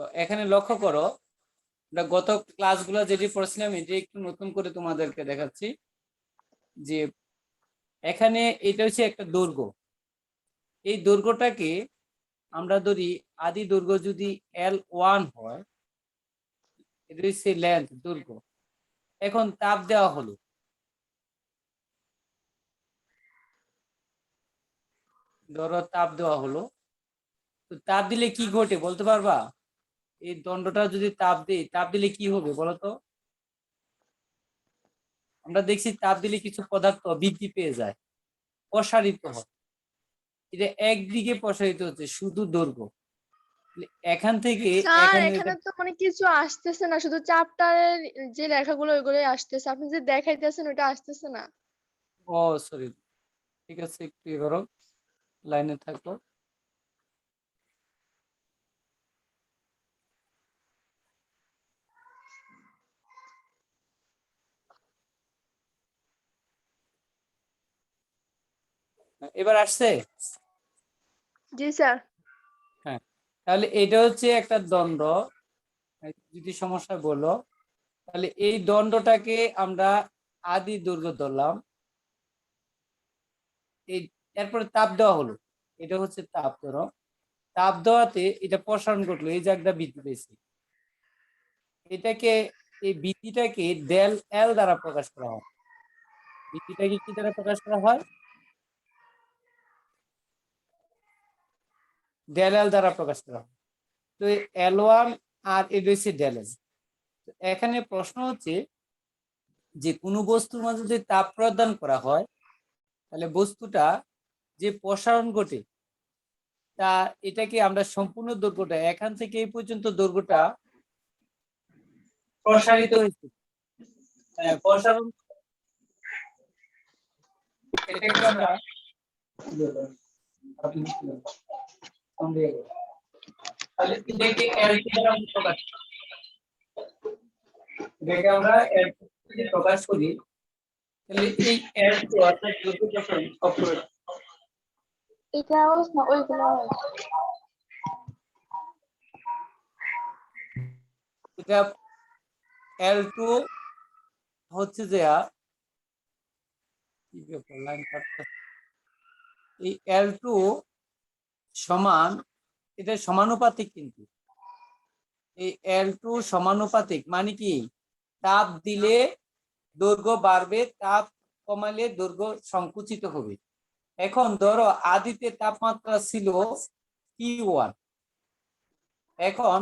তো এখানে লক্ষ্য করো, আমরা গত ক্লাসগুলো যেটি পড়ছিলাম এটি একটু নতুন করে তোমাদেরকে দেখাচ্ছি। যে এখানে এটা হচ্ছে একটা দৈর্ঘ্য, এই দৈর্ঘ্যটাকে আমরা ধরি আদি দৈর্ঘ্য যদি L1 হয়, এটা হচ্ছে লেন্থ, দৈর্ঘ্য। এখন তাপ দেওয়া হলো, ধরো তাপ দেওয়া হলো, তো তাপ দিলে কি ঘটে বলতে পারবা? এই দণ্ডটা যদি তাপ দিই, তাপ দিলে কি হবে বলতো? আমরা দেখছি তাপ দিলে কিছু পদার্থ বৃদ্ধি পেয়ে যায়, প্রসারিত হয়। এটা একদিকে প্রসারিত হচ্ছে শুধু দৈর্ঘ্য। এখান থেকে স্যার এখানে এখানে তো মানে কিছু আসতেছে না, শুধু চ্যাপ্টারের যে লেখাগুলো ওইগুলোই আসতেছে, আপনি যে দেখাইতেছেন ওটা আসতেছে না। ও সরি, ঠিক আছে, একটু করো, লাইনে থাকো। এবার আসছে? জি স্যার। হ্যাঁ, তাহলে এটা হচ্ছে একটা দণ্ড। যদি সমস্যা বলো, তাহলে এই দণ্ডটাকে আমরা আদি দৈর্ঘ্য ধরলাম। এই এরপরে তাপ দেওয়া হলো, এটা হচ্ছে তাপ। ধরো তাপ দেওয়াতে এটা প্রসারণ ঘটলো, এই জায়গাটা বৃদ্ধি পেয়েছে। এটাকে, এই বৃদ্ধিটাকে ডেল এল দ্বারা প্রকাশ করা হয়। বৃদ্ধিটাকে কি দ্বারা প্রকাশ করা হয়? ডেল এল দ্বারা প্রকাশ করা হয়। তো L1 আর এটা হচ্ছে ডেল এল। এখানে প্রশ্ন হচ্ছে যে কোনো বস্তুর মাঝে যদি তাপ প্রদান করা হয়, তাহলে বস্তুটা যে প্রসারণ ঘটে, তা এটাকে আমরা সম্পূর্ণ দৈর্ঘ্যটা এখান থেকে এই পর্যন্ত দৈর্ঘ্যটা প্রসারিত হয়েছে। প্রসারণ, এটাকে আমরা তাহলে এটাকে L2 দ্বারা প্রকাশ, এটাকে আমরা L2 দিয়ে প্রকাশ করি। তাহলে এই L2 অর্থাৎ দৈর্ঘ্য প্রসারণ অপর এটা না ওইগুলো এটা L2 হচ্ছে যে কি ব্যাপার, লাইন কাটতে, এই L2 সমান, এটা সমানুপাতিক, কিন্তু এই L2 সমানুপাতিক মানে কি, তাপ দিলে দৈর্ঘ্য বাড়বে, তাপ কমালে দৈর্ঘ্য সংকুচিত হবে। এখন ধরো আদিতে তাপমাত্রা ছিল T1, এখন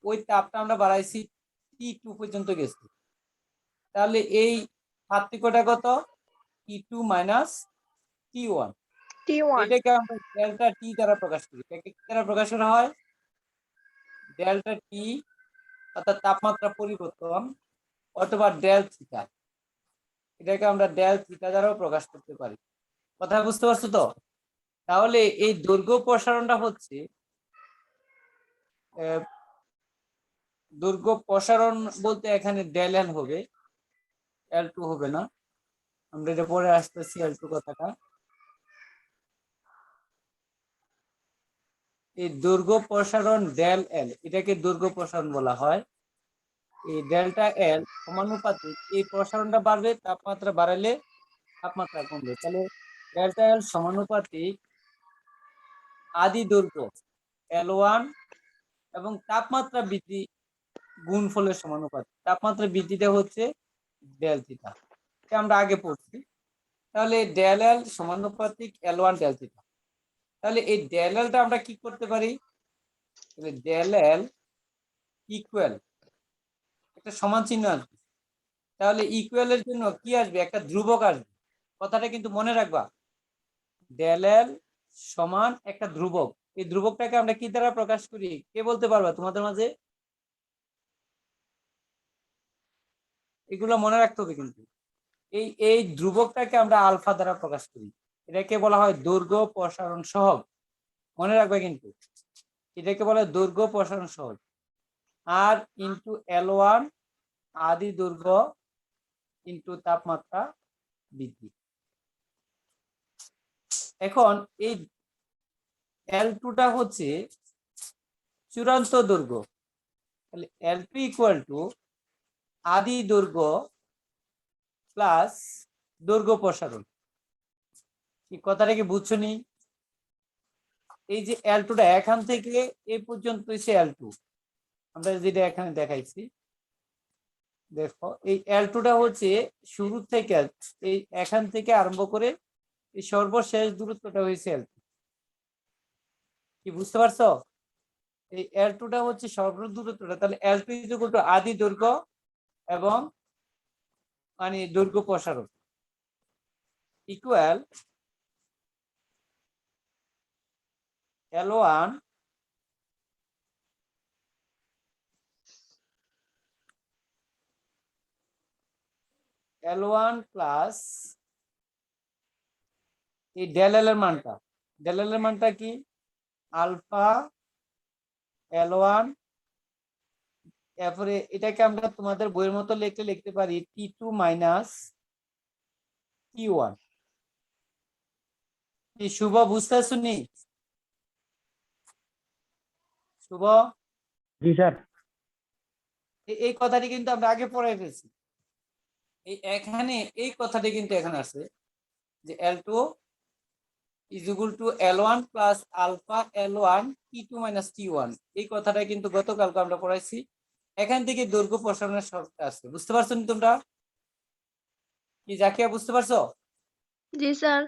ওই তাপটা আমরা বাড়াইছি T2 পর্যন্ত গেছে, তাহলে এই পার্থক্যটা কত? T2 minus T1। T1 এটাকে আমরা ডেল্টা টি দ্বারা প্রকাশ করি। এটাকে কি দ্বারা প্রকাশ করা হয়? ডেল্টা টি, অর্থাৎ তাপমাত্রা পরিবর্তন, অথবা ডেল থিটা। এটাকে আমরা ডেল থিটা দ্বারাও প্রকাশ করতে পারি। কথা বুঝতে পারছো তো? তাহলে এই দৈর্ঘ্য প্রসারণটা হচ্ছে, দৈর্ঘ্য প্রসারণ বলতে এখানে ডেল এল হবে, L2 হবে না। আমরা এটা পরে আসতেছি L2 কথাটা। এই দৈর্ঘ্য প্রসারণ ডেল এল, এটাকে দৈর্ঘ্য প্রসারণ বলা হয়। এই ডেল্টা এল সমানুপাতিক, এই প্রসারণটা বাড়বে, তাপমাত্রা বাড়ালে তাপমাত্রা কমবে। তাহলে ডেল্টা এল সমানুপাতিক আদি দৈর্ঘ্য L1 এবং তাপমাত্রা বৃদ্ধি গুণফলের সমানুপাতিক। তাপমাত্রা বৃদ্ধিটা হচ্ছে ডেল থিটা, এটা আমরা আগে পড়ছি। তাহলে ডেল এল সমানুপাতিক L1 ডেল থিটা। তাহলে এই ডেল এলটা আমরা কি করতে পারি? ডেল এল ইকুয়াল, একটা সমান চিহ্ন আসবে। তাহলে ইকুয়ালের জন্য কি আসবে? একটা ধ্রুবক আসবে। কথাটা কিন্তু মনে রাখবা, ডেল এল সমান একটা ধ্রুবক। এই ধ্রুবকটাকে আমরা কি দ্বারা প্রকাশ করি, কে বলতে পারবা তোমাদের মাঝে? এগুলো মনে রাখতে হবে কিন্তু। এই এই ধ্রুবকটাকে আমরা আলফা দ্বারা প্রকাশ করি। এটাকে বলা হয় দৈর্ঘ্য প্রসারণ সহগ। মনে রাখবে কিন্তু, এটাকে বলা হয় দৈর্ঘ্য প্রসারণ সহগ। আর ইন্টু L1 আদি দৈর্ঘ্য ইন্টু তাপমাত্রা বৃদ্ধি। এখন এই L2টা হচ্ছে চূড়ান্ত দৈর্ঘ্য, তাহলে L2 ইকুয়াল টু আদি দৈর্ঘ্য প্লাস দৈর্ঘ্য প্রসারণ। এই কথাটা কি বুঝছো নি? এই যে L2টা এখান থেকে এই পর্যন্ত হচ্ছে L2, আমরা যেটা এখানে দেখাইছি দেখো, এই L2টা হচ্ছে শুরু থেকে এই এখান থেকে আরম্ভ করে এই সর্বশেষ দূরত্বটা হয়েছে L2। কি বুঝতে পারছো? এই L2টা হচ্ছে সর্বশেষ দূরত্বটা, তাহলে L2 ইকুয়াল টু আদি দৈর্ঘ্য এবং মানে দৈর্ঘ্য প্রসারণ ইকুয়াল L1 L1 প্লাস এই ডেল এল এর মানটা, ডেল এল এর মানটা কি আলফা L1, এরপরে এটাকে আমরা তোমাদের বইয়ের মতো লিখতে পারি T2 মাইনাস T1। কি শুভ বুঝতেছো নি? শুভ, জি স্যার। এই কথাটি কিন্তু আমরা আগে পড়াই ফেলছি। এখানে এই কথাটি কিন্তু এখানে আছে যে L2 is equal to L1 plus alpha L1 T2 minus T1। এই কথাটা কিন্তু গতকালকে আমরা পড়াইছি। এখান থেকে দৈর্ঘ্য প্রসারণের শর্ত আছে, বুঝতে পারছো নি তোমরা? কি জাকিয়া বুঝতে পারছো? জি স্যার।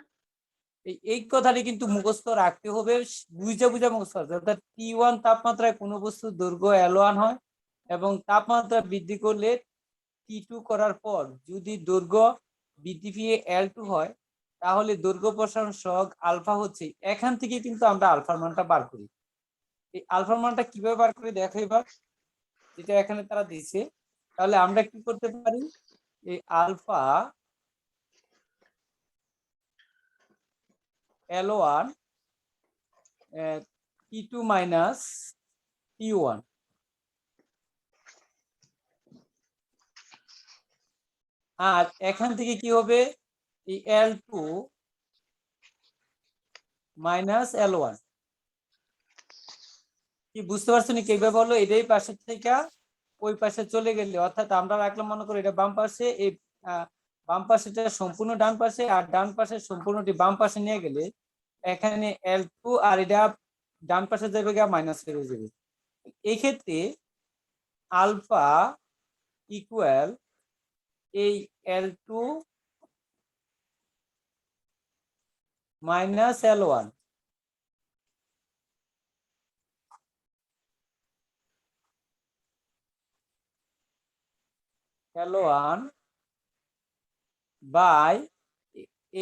এই কথাটি কিন্তু মুখস্থ রাখতে হবে, বুঝে মুখস্থ রাখতে হবে। অর্থাৎ T1 তাপমাত্রায় কোনো বস্তুর দৈর্ঘ্য L1 হয় এবং তাপমাত্রা বৃদ্ধি করলে T2 করার পর যদি দৈর্ঘ্য বৃদ্ধি পেয়ে L2 হয়, তাহলে দৈর্ঘ্য প্রসারণ সহগ আলফা হচ্ছে। এখান থেকে কিন্তু আমরা আলফার মানটা বার করি। এই আলফার মানটা কিভাবে বার করি দেখো এবার, যেটা এখানে তারা দিয়েছে। তাহলে আমরা কি করতে পারি, এই alpha L1 T2 minus T1, আর এখান থেকে কি হবে এই L2 মাইনাস L1। কি বুঝতে পারছো নি কিভাবে হলো? এটাই পাশে থেকে ওই পাশে চলে গেলে, অর্থাৎ আমরা রাখলাম মনে করি এটা বাম পাশে, এই বাম পাশেটা সম্পূর্ণ ডান পাশে আর ডান পাশে সম্পূর্ণটি বাম পাশে নিয়ে গেলে এখানে L2 আর এটা ডান পাশে যাবে গিয়ে মাইনাস হয়ে যাবে। এই ক্ষেত্রে আলফা ইকুয়াল এই L2 minus L1, L1 by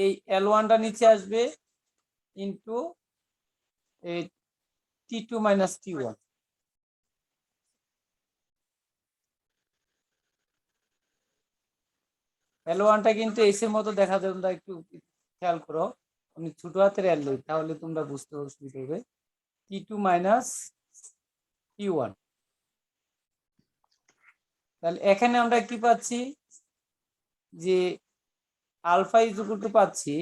এই L1টা নিচে আসবে ইন্টু এই T2 মাইনাস T1। L1টা কিন্তু এস এর মতো দেখা যায়, তোমরা একটু খেয়াল করো, আমি ছোট হাতের L লই তাহলে তোমরা বুঝতে অসুবিধা হবে। T2 মাইনাস T1, তাহলে এখানে আমরা কি পাচ্ছি যে আলফা ইজ ইকুয়াল টু পাচ্ছি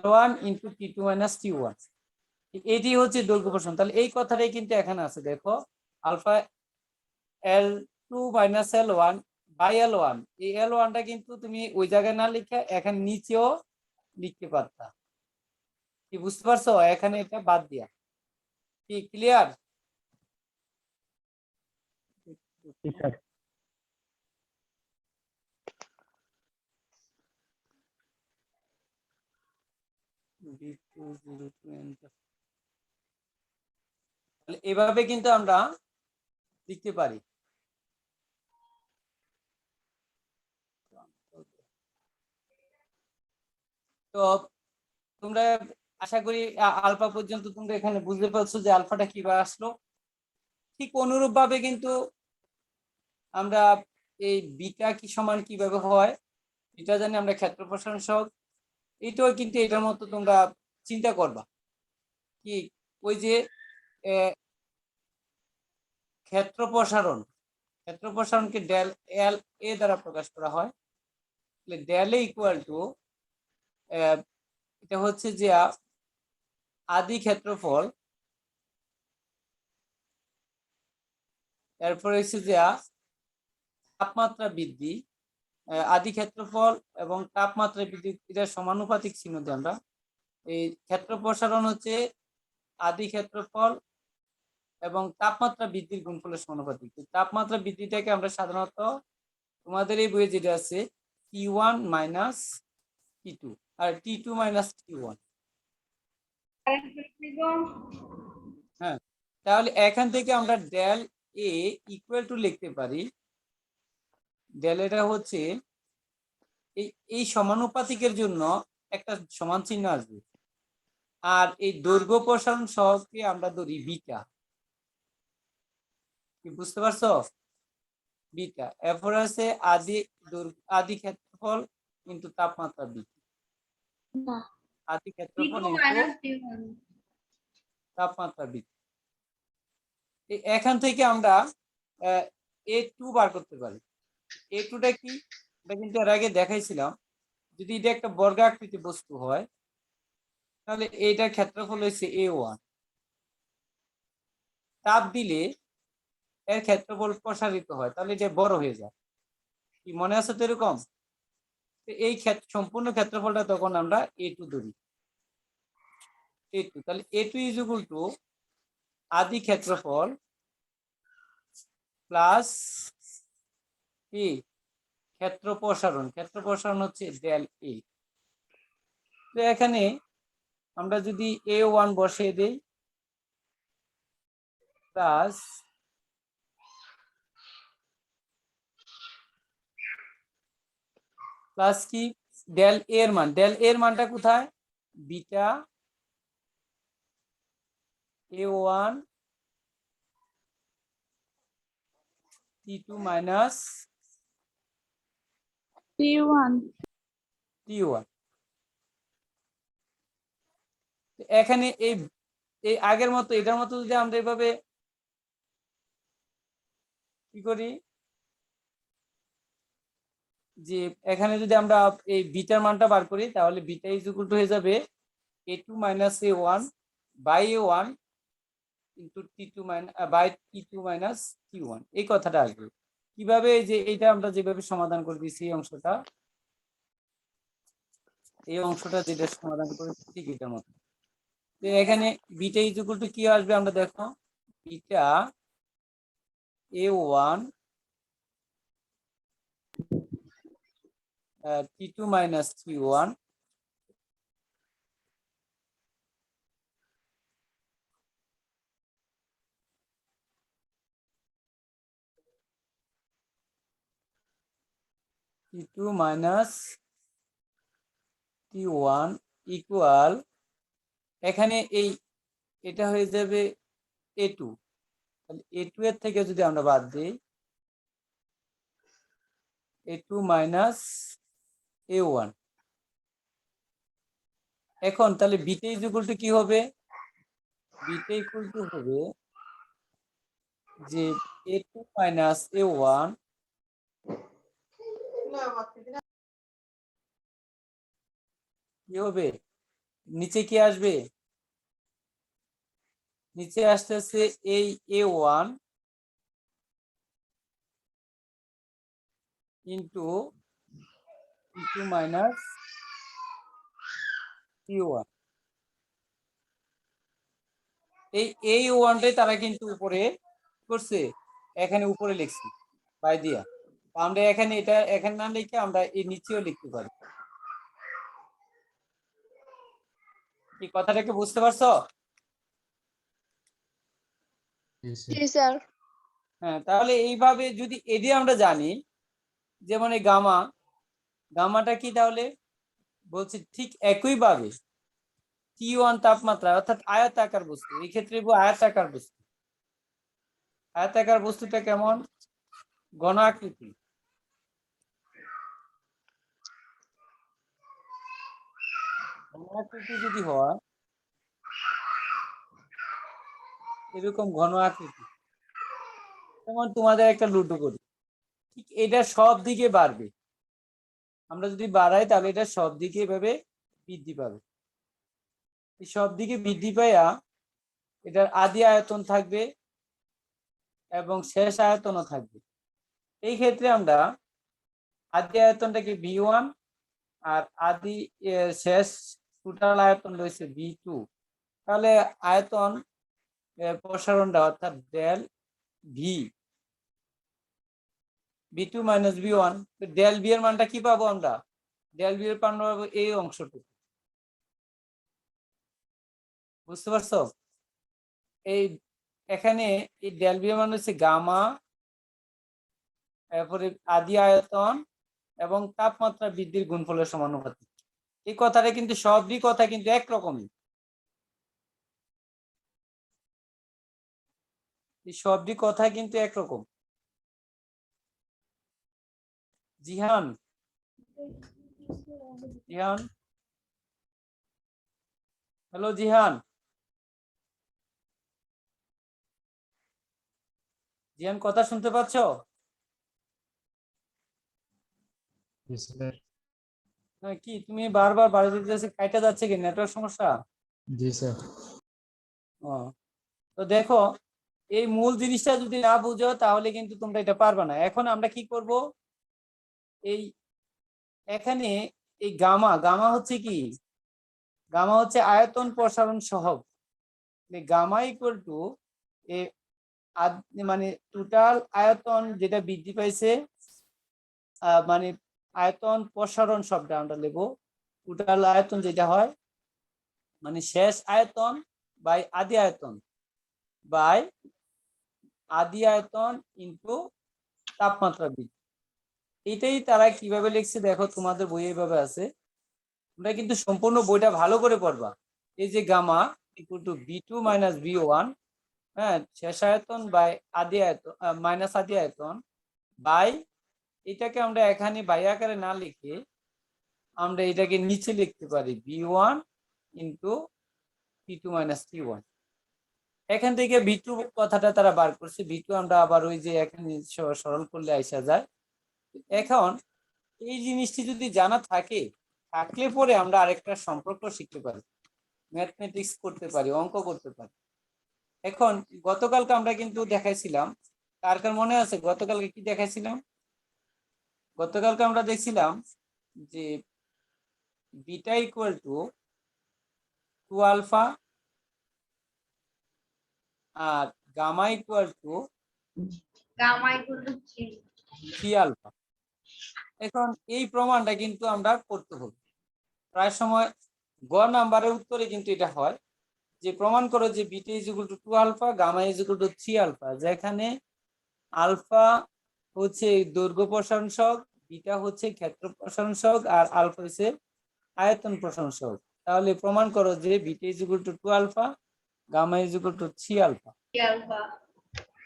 L1 into T2 minus T1। এটি হচ্ছে দৈর্ঘ্য প্রসারণ। তাহলে এই কথাটাই কিন্তু এখানে আছে, দেখো alpha L2 minus L1 by L1। এই L1টা কিন্তু তুমি ওই জায়গায় না লিখে এখানে নিচেও লিখতে পারতা। কি বুঝতে পারছো? এখানে এটা বাদ দিয়া। কি ক্লিয়ার? জি স্যার। এভাবে কিন্তু আমরা লিখতে পারি। তো তোমরা আশা করি আলফা পর্যন্ত তোমরা এখানে বুঝতে পারছো যে আলফাটা কিভাবে আসলো। ঠিক অনুরূপ ভাবে কিন্তু আমরা এই বিটা কি সমান কিভাবে হয় এটা জানি আমরা, ক্ষেত্র প্রসারণ সহগ, এটাও কিন্তু এটার মতো তোমরা চিন্তা করবা। কি ওই যে ক্ষেত্র প্রসারণকে ডেল এল এ দ্বারা প্রকাশ করা হয়। ডেল এ ইকুয়াল টু এটা হচ্ছে যে আদি ক্ষেত্রফল, এরপর হচ্ছে যে তাপমাত্রা বৃদ্ধি, আদি ক্ষেত্রফল এবং তাপমাত্রা বৃদ্ধি এটা সমানুপাতিক চিহ্ন দিয়ে আমরা এই ক্ষেত্র প্রসারণ হচ্ছে আদি ক্ষেত্রফল এবং তাপমাত্রা বৃদ্ধির গুণফলের সমানুপাতিক। তাপমাত্রা বৃদ্ধিটাকে আমরা সাধারণত তোমাদের এই বইয়ে যেটা আছে T1 মাইনাস T2 আর T2 মাইনাস T1। হ্যাঁ, তাহলে এখান থেকে আমরা ডেল এ ইকুয়াল টু লিখতে পারি, ডেল এটা হচ্ছে এই সমানুপাতিকের জন্য একটা সমান চিহ্ন আসবে, আর এই দৈর্ঘ্য প্রসারণ সহগকে আমরা ধরি বিটা। কি বুঝতে পারছো? বিটা। এরপর আছে আদি ক্ষেত্রফল কিন্তু তাপমাত্রা বৃদ্ধি, আদি ক্ষেত্রফল কিন্তু তাপমাত্রা বৃদ্ধি। এখান থেকে আমরা A2 বার করতে পারি। A2টা কি? এটা কিন্তু এর আগে দেখাইছিলাম। যদি এটা একটা বর্গাকৃতি বস্তু হয় তাহলে এইটার ক্ষেত্রফল হচ্ছে A1। তাপ দিলে এর ক্ষেত্রফল প্রসারিত হয়, তাহলে এটা বড় হয়ে যায়। কি মনে আছে তো এরকম? এই সম্পূর্ণ ক্ষেত্রফলটা তখন আমরা A2 ধরি। A2, তাহলে A2 ইজ ইকুয়াল টু আদি ক্ষেত্রফল প্লাস কি ক্ষেত্র প্রসারণ। ক্ষেত্র প্রসারণ হচ্ছে ডেল এ। তো এখানে আমরা যদি A1 বসিয়ে দেই প্লাস প্লাস কি ডেল এর মান, ডেল এর মানটা কোথায়? Beta A1 T2 minus T1 T1। এখানে এই আগের মতো এটার মতো যদি আমরা এভাবে কি করি, যে এখানে যদি আমরা এই বিটার মানটা বার করি তাহলে বিটা ইজ ইকুয়াল টু হয়ে যাবে A2 minus A1 by A1 into T2 by T2 minus T1। এই কথাটা আসবে কিভাবে? যে এইটা আমরা যেভাবে সমাধান করে দিয়েছি এই অংশটা যেটা সমাধান করে ঠিক এটার মতো। তো এখানে বিটা ইজ ইকুয়াল টু কি আসবে আমরা দেখো, beta A1 T2 minus T1 T2 minus T1 equal, এখানে এটা হয়ে যাবে A2। তাহলে A2 এর থেকে যদি আমরা বাদ দিই A2 মাইনাস A1, এখন তাহলে বিটা ইজ ইকুয়াল টু কি হবে? বিটা ইকুয়াল টু হবে যে A2 মাইনাস A1 কি হবে? নিচে কি আসবে? নিচে আসতেছে এই A1 into T2 minus T1। এই ওয়ানটাই তারা কিন্তু উপরে করছে, এখানে উপরে লিখছি বাই দিয়া। আমরা এখানে এটা এখানে না লিখে আমরা এই নিচেও লিখতে পারি। এই কথাটাকে বুঝতে পারছো? জি স্যার। হ্যাঁ, তাহলে এইভাবে যদি এডি আমরা জানি, যেমন এই গামাটা কি, তাহলে বলছি ঠিক একইভাবে T1 তাপমাত্রা অর্থাৎ আয়তাকার বস্তু, এই ক্ষেত্রে আয়তাকার বস্তু। আয়তাকার বস্তুটা কেমন? ঘন আকৃতি। ঘন আকৃতি যদি হয় এরকম ঘন আকৃতি, যেমন তোমাদের একটা লুডো করি, ঠিক এটা সব দিকে বাড়বে। আমরা যদি বাড়াই তাহলে এটা সব দিকে এভাবে বৃদ্ধি পাবে। এই সব দিকে বৃদ্ধি পাইয়া এটার আদি আয়তন থাকবে এবং শেষ আয়তনও থাকবে। এই ক্ষেত্রে আমরা আদি আয়তনটাকে V1 আর আদি শেষ টোটাল আয়তন রয়েছে V2। তাহলে আয়তন প্রসারণটা অর্থাৎ del V2 minus V1, del V এর মানটা কি পাবো আমরা? ডেল V এর মান পাবো এই অংশটুকু। বুঝতে পারছো? এই এখানে এই ডেল V এর মান হচ্ছে গামা, এরপরে আদি আয়তন এবং তাপমাত্রা বৃদ্ধির গুণফলের সমানুপাতিক। এই কথাটা কিন্তু সবই কথা কিন্তু একরকমই, এই সবই কথা কিন্তু একরকম। জিহান, জিহান, হ্যালো জিহান, জিহান কথা শুনতে পাচ্ছ? হ্যাঁ, কি তুমি বারবার বাড়িতে যাচ্ছে, কাইটা যাচ্ছে কি, নেটওয়ার্ক সমস্যা? জি স্যার। ও, তো দেখো এই মূল জিনিসটা যদি না বুঝো তাহলে কিন্তু তোমরা এটা পারবে না। এখন আমরা কি করব, এই এখানে এই গামা, গামা হচ্ছে কি, গামা হচ্ছে আয়তন প্রসারণ সহগ। গামা ইকুয়াল টু মানে টোটাল আয়তন যেটা বৃদ্ধি পাইছে, মানে আয়তন প্রসারণ শব্দ আমরা লিখবো, টোটাল আয়তন যেটা হয় মানে শেষ আয়তন বাই আদি আয়তন বাই আদি আয়তন ইনটু তাপমাত্রা বৃদ্ধি। এটাই তারা কিভাবে লিখছে দেখো, তোমাদের বই এইভাবে আছে, তোমরা কিন্তু সম্পূর্ণ বইটা ভালো করে পড়বা। এই যে gamma equal two V2 minus V1, হ্যাঁ, শেষ আয়তন বাই আদি আয়তন মাইনাস আদি আয়তন বাই, এটাকে আমরা এখানে বাই আকারে না লিখে আমরা এটাকে নিচে লিখতে পারি V1 into P2 minus T1। এখান থেকে V2 কথাটা তারা বার করছে, V2 আমরা আবার ওই যে এখানে সরল করলে আইসা যায়। এখন এই জিনিসটি যদি জানা থাকে, থাকলে পরে আমরা আরেকটা সম্পর্ক শিখতে পারি, ম্যাথমেটিক্স করতে পারি, অঙ্ক করতে পারি। এখন গতকালকে আমরা কিন্তু দেখাইছিলাম, কার কার মনে আছে গতকালকে কি দেখাইছিলাম? গতকালকে আমরা দেখছিলাম যে বিটা ইকুয়াল টু 2 আলফা আর গামা ইকুয়াল টু 3 আলফা। এখন এই প্রমাণটা কিন্তু আমরা করতে হবে। প্রায় সময় গ নাম্বারের উত্তরে কিন্তু এটা হয় যে প্রমাণ করো যে beta is equal to 2 alpha, gamma is equal to 3 alpha, যেখানে আলফা হচ্ছে দৈর্ঘ্য প্রসারণ সহগ, বিটা হচ্ছে ক্ষেত্র প্রসারণ সহগ, আর আলফা হচ্ছে আয়তন প্রসারণ সহগ। তাহলে প্রমাণ করো যে beta is equal to 2 alpha, gamma is equal to 3 alpha.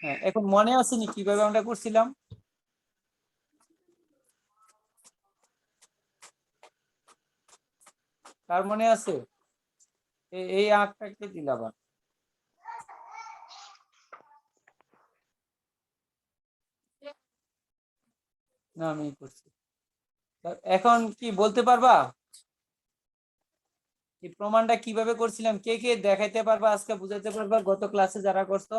হ্যাঁ, এখন মনে আসেনি কিভাবে আমরা করছিলাম? কার মনে আছে? এই আঁকটাকে দিলাম আবার। না, আমি করছি। এখন কি বলতে পারবা এই প্রমাণটা কিভাবে করছিলাম? কে কে দেখাইতে পারবা, আজকে বুঝাইতে পারবা গত ক্লাসে যারা করছো?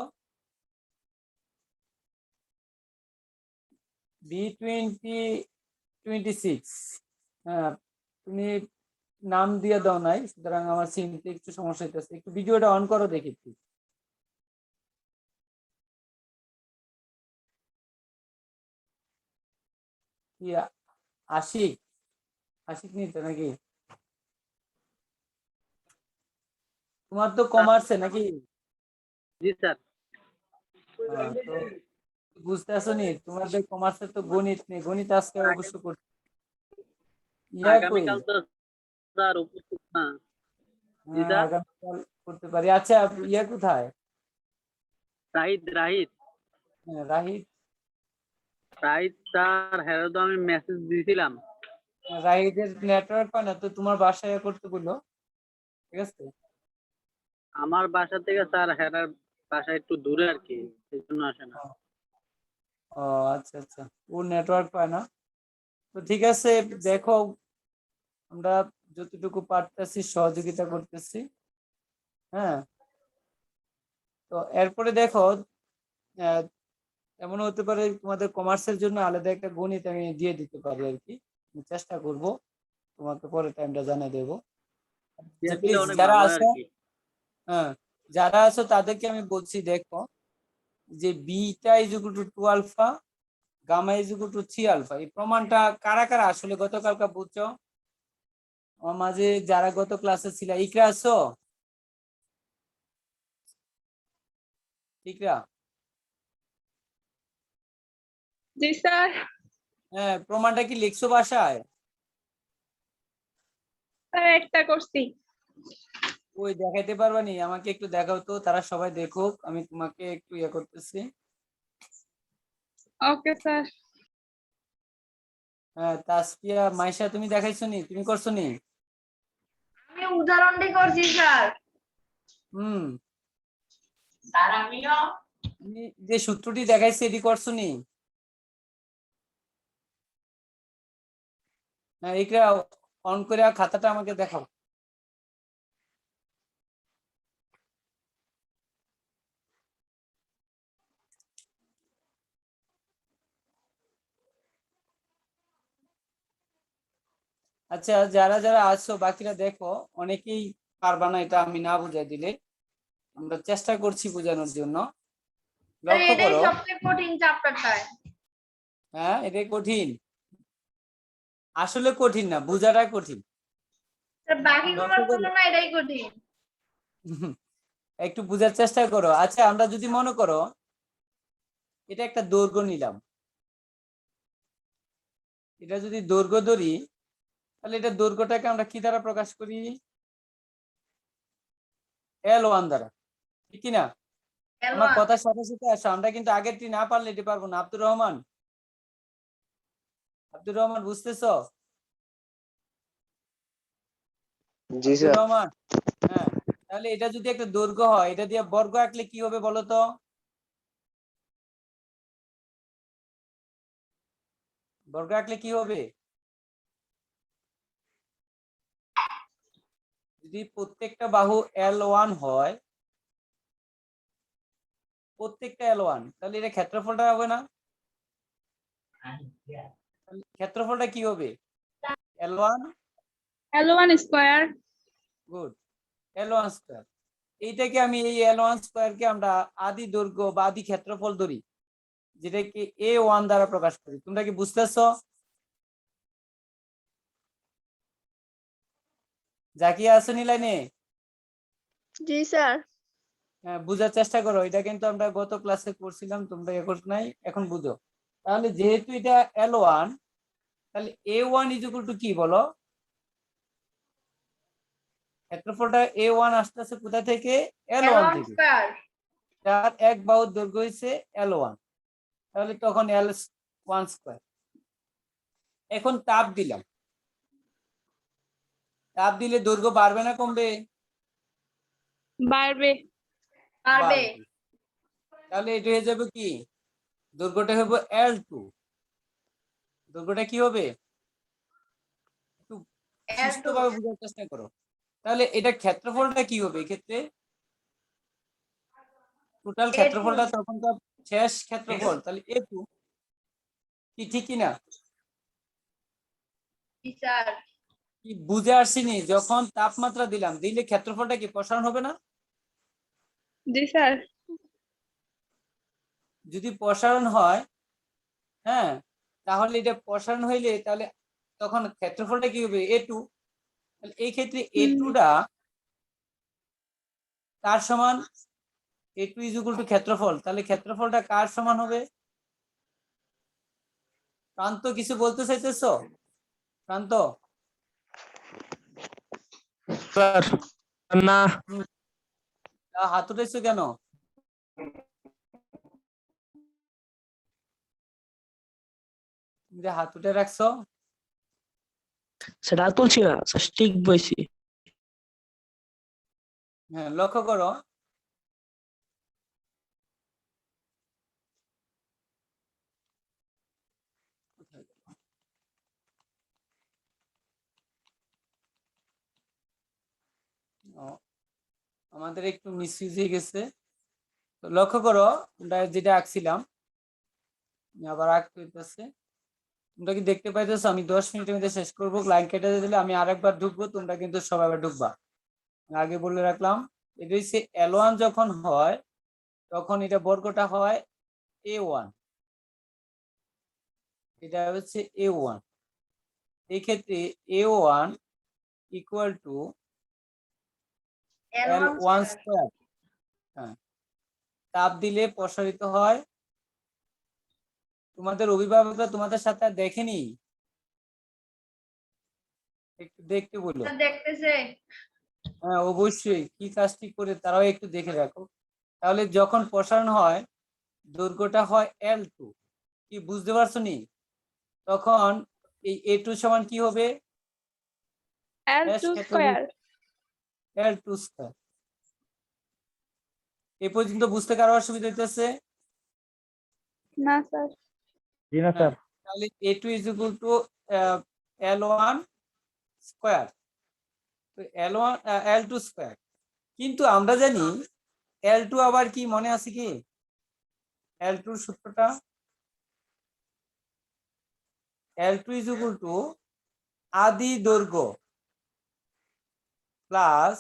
B2026, হ্যাঁ, তুমি নাম দিয়ে দাও নাই, সুতরাং আমার চিনতে একটু সমস্যা হইতেছে। একটু ভিডিওটা অন করো দেখি। কি আশিক, আশিক নিতে নাকি? তোমার তো কমার্সে নাকি? জি স্যার। তো বুঝতে আসো নি, তোমাদের কমার্সে তো গণিত নেই, গণিত আজকে অবশ্য করতে ইয়া কই? আগামীকাল তো স্যার উপস্থিত না। জি হ্যাঁ, স্যার। আগামীকাল করতে পারি। আচ্ছা, ইয়া কোথায়? রাহিদ রাহিদ হ্যাঁ, রাহিত। রাহিদ স্যার, হ্যাঁ তো আমি মেসেজ দিয়েছিলাম। রাহিতের নেটওয়ার্ক পায় না তো, তোমার বাসায় করতে বললো, ঠিক আছে? আমার বাসা থেকে স্যার হ্যাঁ বাসা একটু দূরে আর কি, সেই জন্য আসে না। ও আচ্ছা আচ্ছা, ওর নেটওয়ার্ক পায় না। তো ঠিক আছে, দেখো আমরা যতটুকু পারতেছি সহযোগিতা করতেছি। হ্যাঁ, তো এরপরে দেখো আহ, এমন হতে পারে তোমাদের কমার্সের জন্য আলাদা একটা গণিত আমি দিয়ে দিতে পারি আর কি। আমি চেষ্টা করব, তোমাকে পরে টাইমটা জানিয়ে দেবো। দিয়ে যে দিলে প্লিজ অনেক যারা ভালো হয় আর আছো, কি। হ্যাঁ যারা আছো তাদেরকে আমি বলছি, দেখো যে beta is equal to 2 alpha, gamma is equal to 3 alpha, এই প্রমাণটা কারা কারা আসলে গতকালকে বুঝছো? আমার মাঝে যারা গত ক্লাসে ছিল, ইকরা আছো? ইকরা, জি স্যার। হ্যাঁ প্রমাণটা কি লিখছো বাসায়? স্যার একটা করছি। ওই দেখাইতে পারবা নি? আমাকে একটু দেখাও তো, তারা সবাই দেখুক, আমি তোমাকে একটু ইয়ে করতেছি। Okay sir. হ্যাঁ তাসপিয়া মাইশা, তুমি দেখাইছো নি? তুমি করছো নি? আমি উদাহরণটি করছি স্যার। হুম, স্যার আমিও। তুমি যে সূত্রটি দেখাইছি এটি করছো নি? হ্যাঁ ইকরা, অন করে খাতাটা আমাকে দেখাও। আচ্ছা যারা যারা আসছো বাকিরা দেখো, অনেকেই পারবা না, এটা আমি না বুঝাই দিলে। আমরা চেষ্টা করছি বোঝানোর জন্য, স্যার লক্ষ্য এটাই করো। সবচেয়ে কঠিন চ্যাপ্টারটায়। হ্যাঁ এটা কঠিন, আসলে কঠিন না, বোঝাটা কঠিন। স্যার বাকিগুলোর লক্ষ্য করো, তুলনায় এটাই কঠিন। একটু বোঝার চেষ্টা করো। আচ্ছা আমরা যদি মনে করো এটা একটা দৈর্ঘ্য নিলাম, এটা যদি দৈর্ঘ্য ধরি, তাহলে এটা দৈর্ঘ্যটাকে আমরা কি দ্বারা প্রকাশ করি? L1 দ্বারা, ঠিক কিনা? আমার L1 কথার সাথে সাথে আসো, আমরা কিন্তু আগেরটি না পারলে এটি পারবো না। আব্দুর রহমান, আব্দুর রহমান বুঝতেছো? জি আব্দুর স্যার। রহমান, হ্যাঁ তাহলে এটা যদি একটা দৈর্ঘ্য হয়, এটা দিয়ে বর্গ আঁকলে কি হবে বলো তো? বর্গ আঁকলে কি হবে? যদি প্রত্যেকটা বাহু L1 হয়, প্রত্যেকটা L1, তাহলে এটা ক্ষেত্রফলটা হবে না? তাহলে ক্ষেত্রফলটা কি হবে? L1, L1 square. Good, L1 square. এইটাকে আমি এই L1 স্কয়ারকে আমরা আদি দৈর্ঘ্য বা আদি ক্ষেত্রফল ধরি, যেটাকে A1 দ্বারা প্রকাশ করি। তোমরা কি বুঝতেছো? জাকিয়া আসনি লাইনে? জি স্যার। হ্যাঁ বুঝার চেষ্টা করো, এটা কিন্তু আমরা গত ক্লাসে করছিলাম, তোমরা এখন নাই, এখন বুঝো। তাহলে যেহেতু এটা L1, তাহলে A1 ইজ ইকুয়াল টু কি বলো? ক্ষেত্রফলটা A1 আসতেছে কোথা থেকে? L1 L1 থেকে। স্কয়ার। যার এক বাহুর দৈর্ঘ্য হয়েছে L1, তাহলে তখন L1 স্কয়ার। এখন তাপ দিলাম, তাপ দিলে দৈর্ঘ্য বাড়বে না কমবে? বাড়বে। পারবে। বাড়বে। তাহলে এটা হয়ে যাবে কি? দৈর্ঘ্যটা হবে L2। দৈর্ঘ্যটা কি হবে? একটু L2 সুস্থভাবে বোঝার চেষ্টা করো। তাহলে এটা ক্ষেত্রফলটা কি হবে এক্ষেত্রে? টোটাল A2 ক্ষেত্রফলটা তখন তো শেষ ক্ষেত্রফল, তাহলে A2, কি ঠিক কিনা? স্যার। কি বুঝে আসছিনি? যখন তাপমাত্রা দিলাম, দিলে ক্ষেত্রফলটা কি প্রসারণ হবে না? জি স্যার। যদি প্রসারণ হয়, হ্যাঁ, তাহলে এটা প্রসারণ হইলে তাহলে তখন ক্ষেত্রফলটা কি হবে? A2। তাহলে এই ক্ষেত্রে A2টা কার সমান? A2 ইজ ইকুয়াল টু ক্ষেত্রফল, তাহলে ক্ষেত্রফলটা কার সমান হবে? প্রান্ত কিছু বলতে চাইতেছো? প্রান্ত, স্যার না। হাত উঠেছো কেন? তুমি যে হাত উঠে রাখছো। সেটা আর তুলছি না, ঠিক বইছি। হ্যাঁ লক্ষ্য করো, আমাদের একটু মিসইউজ হয়ে গেছে। তো লক্ষ্য করো আমরা যেটা আঁকছিলাম, আমি আবার আঁকতে হইতেছে। তোমরা কি দেখতে পাইতেছো আমি 10 মিনিটের মধ্যে শেষ করবো, লাইন কেটে দিলে আমি আরেকবার ঢুকবো, তোমরা কিন্তু সবাই আবার ঢুকবা। আগে বলে রাখলাম এটা হচ্ছে L1 যখন হয় তখন এটা বর্গটা হয় A1, এটা হচ্ছে A1। এই ক্ষেত্রে A1 equal to L1 square. হ্যাঁ, চাপ দিলে প্রসারিত হয়। তোমাদের অভিভাবকরা তোমাদের সাথে আর দেখেনি, একটু দেখতে বলো। দেখতেছে। হ্যাঁ অবশ্যই, কি কাজটি করে তারাও একটু দেখে রাখো। তাহলে যখন প্রসারণ হয় দৈর্ঘ্যটা হয় L2, কি বুঝতে পারছো নি? তখন এই A2 সমান কি হবে? L2 square. L2 square. এ পর্যন্ত বুঝতে কারো অসুবিধা হইতেছে? না স্যার। জি না স্যার। তাহলে A2 is equal to L1 square, তো L1 L2 স্কয়ার। কিন্তু আমরা জানি L2 আবার কি, মনে আছে কি L2 এর সূত্রটা? L2 is equal to আদি দৈর্ঘ্য প্লাস,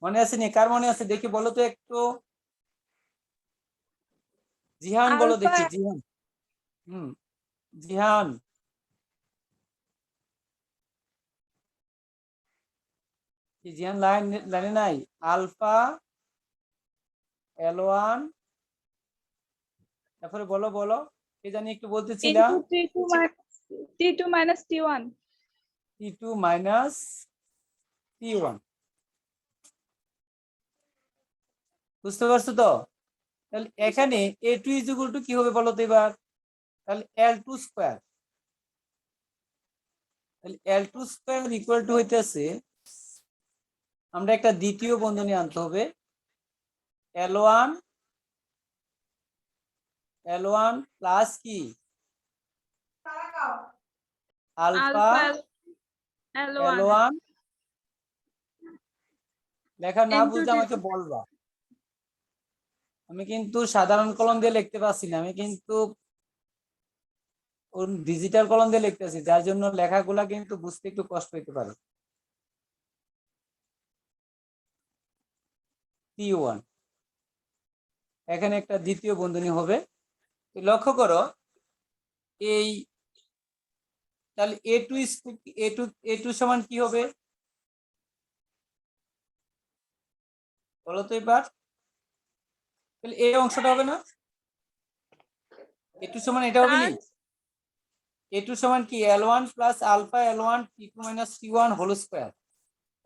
মনে আছে নি? কার মনে আছে দেখি বলো তো একটু। জিহান বলো আলফা দেখি, জিহান। জিহান। কি জিহান লাইনে নাই? আলফা L1, তারপরে বলো বলো, কে জানি একটু বলতেছিলা। Into T2 minus T1। T2 minus T1, বুঝতে পারছো তো? তাহলে এখানে A2 is equal to কি হবে বলো তো এবার? তাহলে L2 স্কয়ার। তাহলে L2 স্কয়ার ইকুয়াল টু হইতেছে, আমরা একটা দ্বিতীয় বন্ধনী আনতে হবে, L1 প্লাস কি আলফা L1 L1। লেখা না Into বুঝলে আমাকে বলবা, আমি কিন্তু সাধারণ কলম দিয়ে লিখতে পারছি না, আমি কিন্তু ডিজিটাল কলম দিয়ে লিখতেছি, যার জন্য লেখাগুলা কিন্তু বুঝতে একটু কষ্ট হতে পারে। T1 এখানে একটা দ্বিতীয় বন্ধনী হবে। লক্ষ্য করো এই, তাহলে A2 সমান কি হবে বলো তো এবার? তাহলে এই অংশটা হবে না? A2 সমান এটা হবে নি? A2 সমান কি L1 plus alpha L1 T2 minus T1 whole square.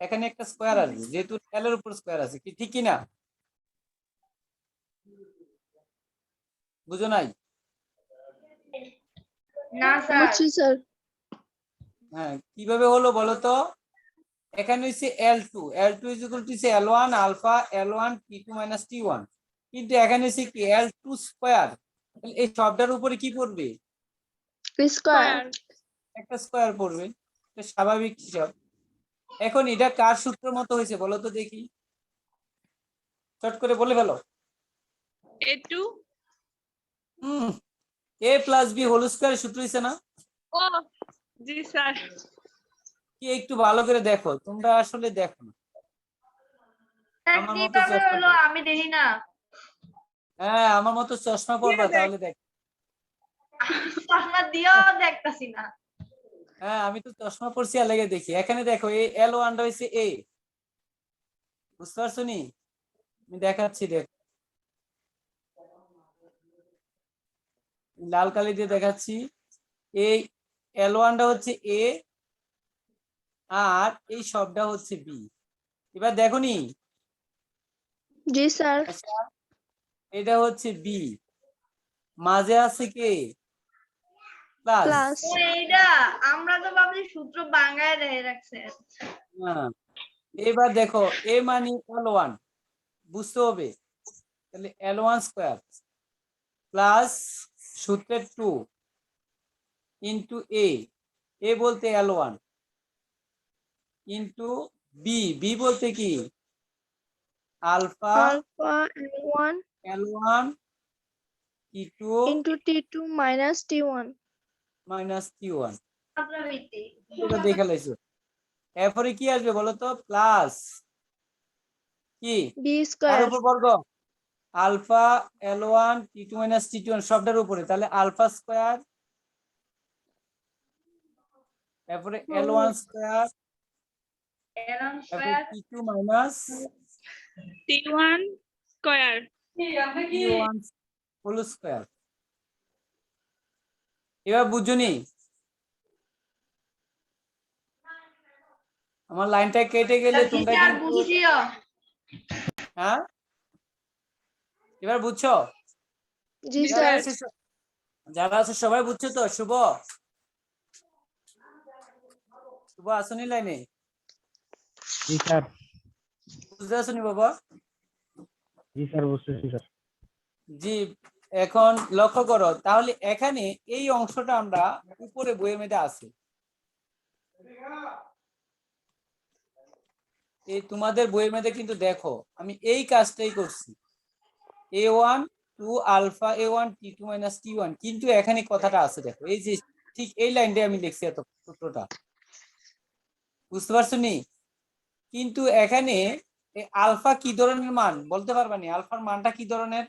এখানে একটা স্কয়ার আসবে যেহেতু L এর উপর স্কয়ার আছে, কি ঠিক কি না? বুঝো নাই? না স্যার। বুঝছি স্যার। হ্যাঁ, কিভাবে হলো বলো তো? এখানে হচ্ছে L2 is equal to L1 alpha L1 T2 minus T1, কিন্তু এখানে হচ্ছে কি L2 স্কয়ার। এই সবটার উপরে কি পড়বে? স্কয়ার। একটা স্কয়ার পড়বে, এটা স্বাভাবিক হিসাব। এখন এটা কার সূত্র মতো হয়েছে বলো তো দেখি, চট করে বলে ফেলো। A2 A plus B whole square সূত্র হয়েছে না? ও জি স্যার। কি একটু ভালো করে দেখো, তোমরা আসলে দেখো না। আমার মতো কিভাবে চশমা হলো পরো। আমি দেখি না। হ্যাঁ আমার মতো চশমা পরবা তাহলে দেখ। চশমা দিয়েও দেখতাছি না। হ্যাঁ আমি তো চশমা পরছি আর লেগে দেখি। এখানে দেখো এই L1 হয়েছে A, বুঝতে পারছো নি? আমি দেখাচ্ছি, দেখ লাল কালি দিয়ে দেখাচ্ছি। এই L1 হচ্ছে A আর এই সবটা হচ্ছে B। এবার দেখো নি, জি স্যার। আচ্ছা, এটা হচ্ছে B, মাঝে আছে কে প্লাস। প্লাস। ও এইটা আমরা তো ভাবছি সূত্র বাংলায় রেখে রাখছে। এবার দেখো A মানে L1 বুঝতে হবে, তাহলে L1 স্কয়ার প্লাস সূত্রের 2 ইন্টু A বলতে L1 ইন্টু B বলতে কি alpha alpha L1 L1 T2 into T2 minus T1 minus T1 মাত্রাবৃত্তি এটা দেখে লাইছো। এরপরে কি আসবে বলো তো? প্লাস কি B কার square উপর বর্গ? Alpha L1 T2 minus T1 সবটার উপরে, তাহলে আলফা স্কয়ার, এরপরে L1 স্কয়ার, এরন এরপরে square T2 minus T1 square. T1 whole square. এবার বুঝুনি? আমার লাইনটা কেটে গেলে তোমরা আর কিন্তু বুঝিও হ্যাঁ এবার বুঝছো? জি যারা স্যার আছে যারা আছে সবাই বুঝছো তো? শুভ শুভ আসনি লাইনে? জি স্যার। বুঝতে আসনি বাবা? জি স্যার, বুঝতেছি স্যার। জি, এখন লক্ষ্য করো, তাহলে এখানে এই অংশটা আমরা উপরে বইয়ের মধ্যে আছে, এই তোমাদের বইয়ের মধ্যে কিন্তু দেখো আমি এই কাজটাই করছি, A1 two alpha A1 T2 minus T1, কিন্তু এখানে কথাটা আছে দেখো, এই যে ঠিক এই লাইনটাই আমি লিখছি এত সূত্রটা, বুঝতে পারছো নি? কিন্তু এখানে আলফা কি ধরনের মান বলতে পারবা নি? আলফার মানটা কি ধরনের?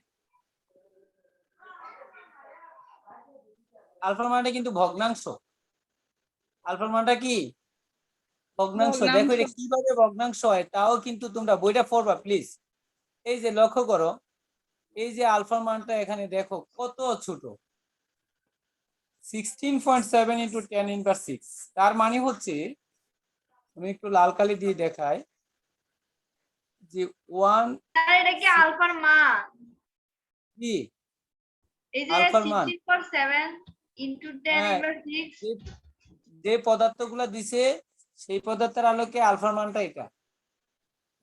আলফার মানটা কিন্তু ভগ্নাংশ। আলফার মানটা কি? ভগ্নাংশ। দেখো এটা কিভাবে ভগ্নাংশ হয় তাও কিন্তু তোমরা বইটা পড়বা প্লিজ। এই যে লক্ষ্য করো, এই যে আলফার মানটা এখানে দেখো কত ছোট, 16.7 ইন্টু 10 ইনভার্স 6। তার মানে হচ্ছে, আমি একটু লাল কালি দিয়ে দেখাই যে 1 স্যার এটা কি আলফার মান? কি এই যে আলফার মান? 16/7 into 10 হ্যাঁ, over 6 যে পদার্থগুলো দিছে সেই পদার্থের আলোকে আলফার মানটা এটা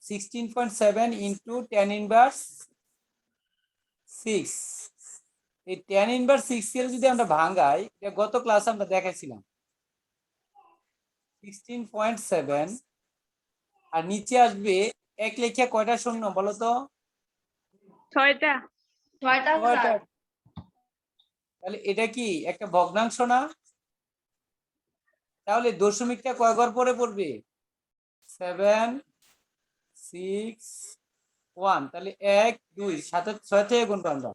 16.7 ইন্টু 10 ইনভার্স 6। এই 10 ইনভার্স 6 এর যদি আমরা ভাঙাই, এটা গত ক্লাসে আমরা দেখাইছিলাম, 16.7 আর নিচে আসবে এক লেখা কয়টা শূন্য বলো তো? 6টা। 6টা কয়টা? স্যার তাহলে এটা কি একটা ভগ্নাংশ না? তাহলে দশমিকটা কয় ঘর পরে পড়বে? 7 6 1, তাহলে 1 2 সাথে 6 থেকে গুণ করো আমরা,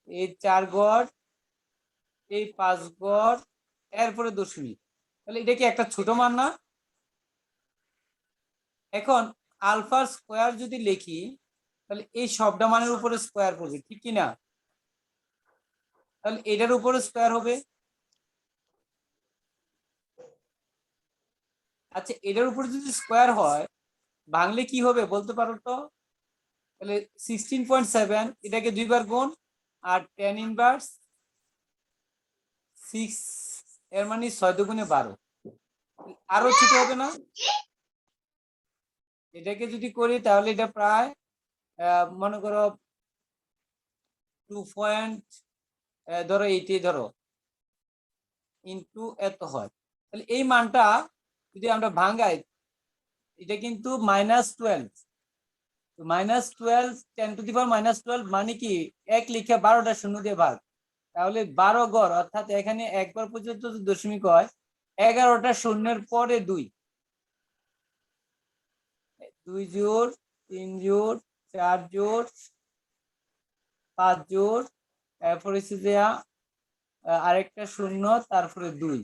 এই 4 ঘর, এই 5 ঘর, এরপরে দশমিক, তাহলে এটা কি একটা ছোট মান না? এখন আলফা স্কয়ার যদি লিখি তাহলে এই সবটা মানের উপরে স্কয়ার করবে, ঠিক কি না? তাহলে এটার উপরে স্কয়ার হবে। আচ্ছা, এটার উপরে যদি স্কয়ার হয় ভাঙলে কি হবে বলতে পারো তো? তাহলে 16.7 এটাকে দুইবার গুণ, আর 10 ইনভার্স 6 এর মানে 6 দুগুণে 12, আরো ছোট হবে না? এটাকে যদি করি তাহলে এটা প্রায় মনে করো 2 পয়েন্ট ধরো এইটাই ধরো ইন্টু এত হয়, তাহলে এই মানটা যদি আমরা ভাঙাই এটা কিন্তু -12, -12 10 টু দি পাওয়ার -12 মানে কি এক লিখে 12টা শূন্য দিয়ে ভাগ, তাহলে 12 ঘর, অর্থাৎ এখানে একবার পর্যন্ত যদি দশমিক হয় 11টা শূন্যের পরে 2 জোড় 3 জোড় 4 জোড় 5 জোড়, এরপরে হচ্ছে যে আরেকটা শূন্য, তারপরে 2,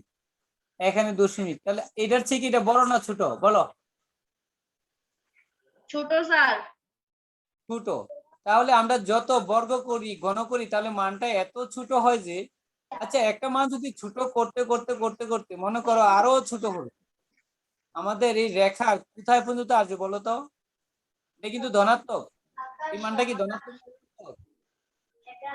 এখানে দশমিক। তাহলে এটার থেকে এটা বড় না ছোট বলো? ছোট স্যার ছোট। তাহলে আমরা যত বর্গ করি ঘন করি তাহলে মানটা এত ছোট হয় যে, আচ্ছা একটা মান যদি ছোট করতে করতে করতে করতে মনে করো আরো ছোট হবে, আমাদের এই রেখা কোথায় পর্যন্ত আসবে বলো তো? এটা কিন্তু ধনাত্মক, এই মানটা কি ধনাত্মক? এটা